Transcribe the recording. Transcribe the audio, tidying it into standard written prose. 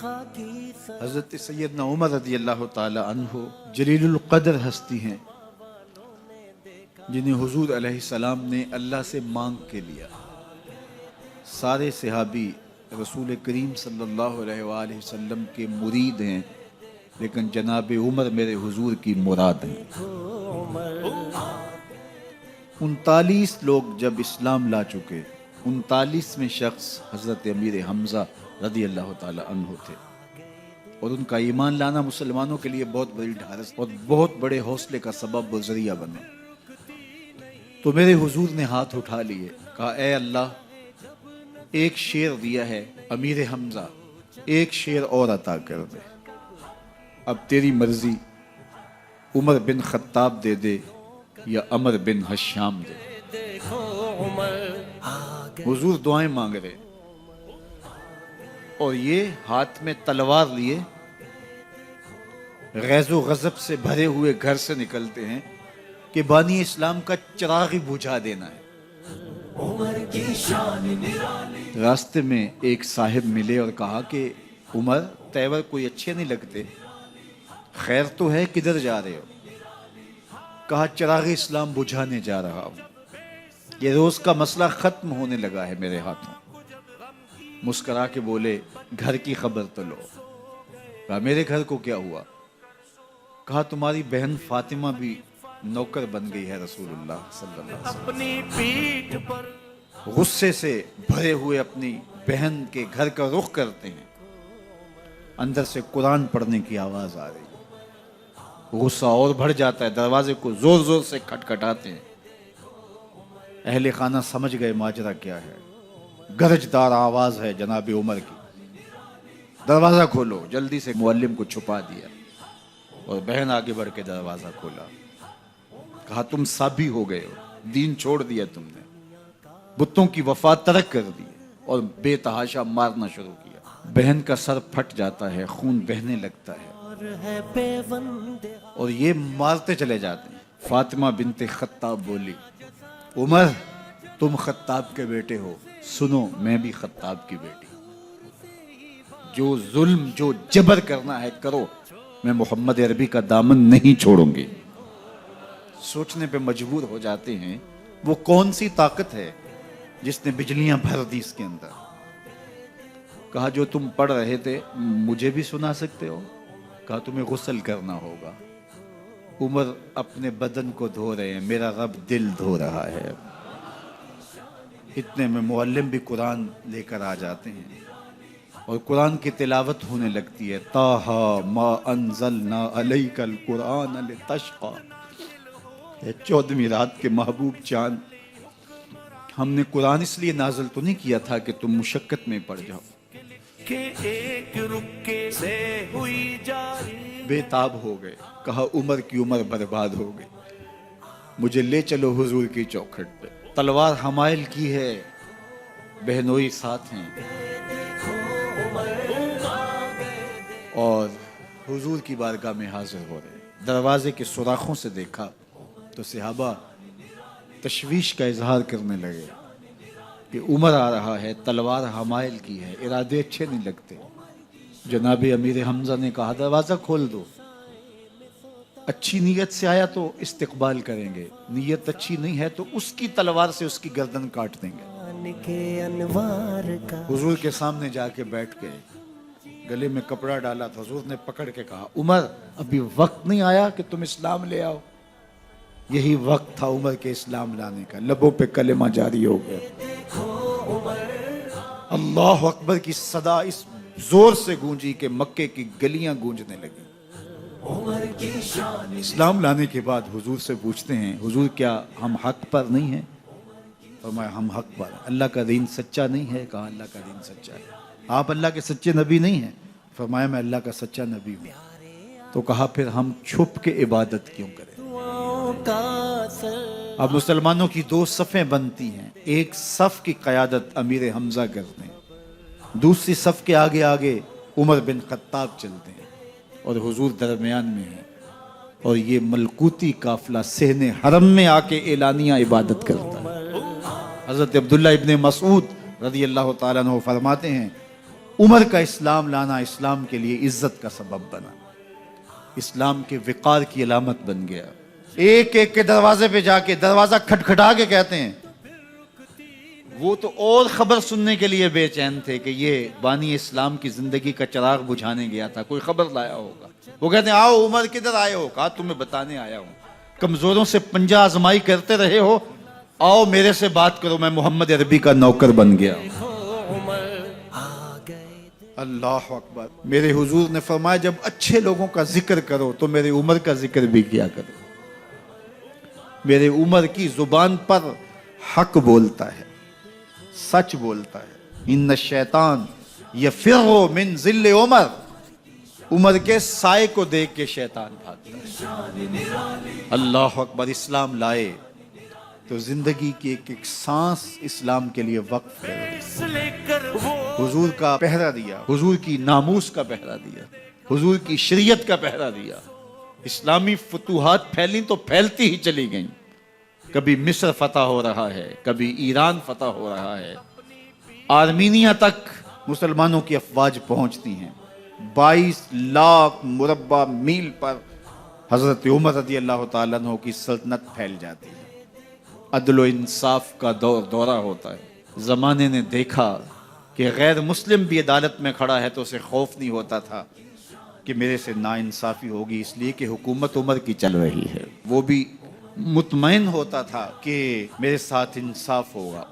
حضرت سیدنا عمر رضی اللہ تعالی عنہ جلیل القدر ہستی ہیں جنہیں حضور علیہ السلام نے اللہ سے مانگ کے لیا۔ سارے صحابی رسول کریم صلی اللہ علیہ وآلہ وسلم کے مرید ہیں، لیکن جناب عمر میرے حضور کی مراد ہیں۔ 39 لوگ جب اسلام لا چکے، 39ویں شخص حضرت امیر حمزہ رضی اللہ تعالی عنہ تھے، اور ان کا ایمان لانا مسلمانوں کے لیے بہت بڑی ڈھارس اور بہت بڑے حوصلے کا سبب و ذریعہ بنا۔ تو میرے حضور نے ہاتھ اٹھا لیے، کہا اے اللہ، ایک شیر دیا ہے امیر حمزہ، ایک شیر اور عطا کر دے، اب تیری مرضی، عمر بن خطاب دے دے یا عمر بن حشام دے۔ حضور دعائیں مانگ رہے اور یہ ہاتھ میں تلوار لیے غیظ و غضب سے بھرے ہوئے گھر سے نکلتے ہیں کہ بانی اسلام کا چراغ ہی بجھا دینا ہے۔ راستے میں ایک صاحب ملے اور کہا کہ عمر، تیور کوئی اچھے نہیں لگتے، خیر تو ہے، کدھر جا رہے ہو؟ کہا چراغ اسلام بجھانے جا رہا ہوں، یہ روز کا مسئلہ ختم ہونے لگا ہے میرے ہاتھوں۔ مسکرا کے بولے گھر کی خبر تو لو۔ کہا میرے گھر کو کیا ہوا؟ کہا تمہاری بہن فاطمہ بھی نوکر بن گئی ہے رسول اللہ صلی اللہ علیہ وسلم۔ غصے سے بھرے ہوئے اپنی بہن کے گھر کا رخ کرتے ہیں، اندر سے قرآن پڑھنے کی آواز آ رہی ہے، غصہ اور بڑھ جاتا ہے، دروازے کو زور زور سے کھٹکھٹاتے ہیں۔ اہل خانہ سمجھ گئے ماجرا کیا ہے، گرجدار آواز ہے جناب عمر کی، دروازہ کھولو۔ جلدی سے معلم کو چھپا دیا اور بہن آگے بڑھ کے دروازہ کھولا۔ کہا تم سابی ہو گئے ہو، دین چھوڑ دیا تم نے، بتوں کی وفا ترک کر دی اور بے تحاشا مارنا شروع کیا۔ بہن کا سر پھٹ جاتا ہے، خون بہنے لگتا ہے اور یہ مارتے چلے جاتے ہیں۔ فاطمہ بنت خطاب بولی عمر تم خطاب کے بیٹے ہو، سنو میں بھی خطاب کی بیٹی، جو ظلم جو جبر کرنا ہے کرو، میں محمد عربی کا دامن نہیں چھوڑوں گی۔ سوچنے پہ مجبور ہو جاتے ہیں وہ کون سی طاقت ہے جس نے بجلیاں بھر دی اس کے اندر۔ کہا جو تم پڑھ رہے تھے مجھے بھی سنا سکتے ہو؟ کہا تمہیں غسل کرنا ہوگا۔ عمر اپنے بدن کو دھو رہے ہیں، میرا رب دل دھو رہا ہے۔ اتنے میں معلم بھی قرآن لے کر آ جاتے ہیں اور قرآن کی تلاوت ہونے لگتی ہے۔ طٰہٰ ما انزلنا علیک القرآن لتشقیٰ، 14ویں رات کے محبوب چاند، ہم نے قرآن اس لیے نازل تو نہیں کیا تھا کہ تم مشقت میں پڑ جاؤ۔ کہ ایک رکے سے ہوئی جاری، بے تاب ہو گئے۔ کہا عمر کی عمر برباد ہو گئی، مجھے لے چلو حضور کی چوکھٹ پہ، تلوار حمائل کی ہے، بہنوئی ساتھ ہیں۔ اور حضور کی بارگاہ میں حاضر ہو رہے، دروازے کے سوراخوں سے دیکھا تو صحابہ تشویش کا اظہار کرنے لگے کہ عمر آ رہا ہے، تلوار حمائل کی ہے، ارادے اچھے نہیں لگتے۔ جناب امیر حمزہ نے کہا دروازہ کھول دو، اچھی نیت سے آیا تو استقبال کریں گے، نیت اچھی نہیں ہے تو اس کی تلوار سے اس کی گردن کاٹ دیں گے۔ حضور کے سامنے جا کے بیٹھ گئے، گلے میں کپڑا ڈالا تو حضور نے پکڑ کے کہا عمر ابھی وقت نہیں آیا کہ تم اسلام لے آؤ؟ یہی وقت تھا عمر کے اسلام لانے کا، لبوں پہ کلمہ جاری ہو گیا۔ اللہ اکبر کی صدا اس زور سے گونجی کہ مکے کی گلیاں گونجنے لگی۔ اسلام لانے کے بعد حضور سے پوچھتے ہیں حضور کیا ہم حق پر نہیں ہیں؟ فرمایا ہم حق پر، اللہ کا دین سچا نہیں ہے؟ کہا اللہ کا دین سچا ہے۔ آپ اللہ کے سچے نبی نہیں ہیں؟ فرمایا میں اللہ کا سچا نبی ہوں۔ تو کہا پھر ہم چھپ کے عبادت کیوں کریں؟ اب مسلمانوں کی 2 صفیں بنتی ہیں، ایک صف کی قیادت امیر حمزہ کرتے ہیں، دوسری صف کے آگے آگے عمر بن خطاب چلتے ہیں اور حضور درمیان میں ہیں، اور یہ ملکوتی قافلہ صحن حرم میں آ کے اعلانیہ عبادت کرتا ہے۔ حضرت عبداللہ ابن مسعود رضی اللہ تعالیٰ عنہ فرماتے ہیں عمر کا اسلام لانا اسلام کے لیے عزت کا سبب بنا، اسلام کے وقار کی علامت بن گیا۔ ایک ایک کے دروازے پہ جا کے دروازہ کھٹکھٹا کے کہتے ہیں، وہ تو اور خبر سننے کے لیے بے چین تھے کہ یہ بانی اسلام کی زندگی کا چراغ بجھانے گیا تھا، کوئی خبر لایا ہوگا۔ وہ کہتے ہیں آؤ عمر کدھر آئے ہو؟ کہا تمہیں بتانے آیا ہوں، کمزوروں سے پنجہ آزمائی کرتے رہے ہو، آؤ میرے سے بات کرو، میں محمد عربی کا نوکر بن گیا ہوں۔ اللہ اکبر۔ میرے حضور نے فرمایا جب اچھے لوگوں کا ذکر کرو تو میرے عمر کا ذکر بھی کیا کرو۔ میرے عمر کی زبان پر حق بولتا ہے، سچ بولتا ہے۔ ان الشیطان یفر من ظل عمر، عمر کے سائے کو دیکھ کے شیطان بھاگتا ہے۔ اللہ اکبر۔ اسلام لائے تو زندگی کی ایک ایک سانس اسلام کے لیے وقف کرو۔ حضور کا پہرا دیا، حضور کی ناموس کا پہرا دیا، حضور کی شریعت کا پہرا دیا۔ اسلامی فتوحات پھیلیں تو پھیلتی ہی چلی گئیں، کبھی مصر فتح ہو رہا ہے، کبھی ایران فتح ہو رہا ہے، آرمینیا تک مسلمانوں کی افواج پہنچتی ہیں۔ 22 لاکھ مربع میل پر حضرت عمر رضی اللہ تعالیٰ عنہ کی سلطنت پھیل جاتی ہے۔ عدل و انصاف کا دورہ ہوتا ہے۔ زمانے نے دیکھا کہ غیر مسلم بھی عدالت میں کھڑا ہے تو اسے خوف نہیں ہوتا تھا کہ میرے سے ناانصافی ہوگی، اس لیے کہ حکومت عمر کی چل رہی ہے۔ وہ بھی مطمئن ہوتا تھا کہ میرے ساتھ انصاف ہوگا۔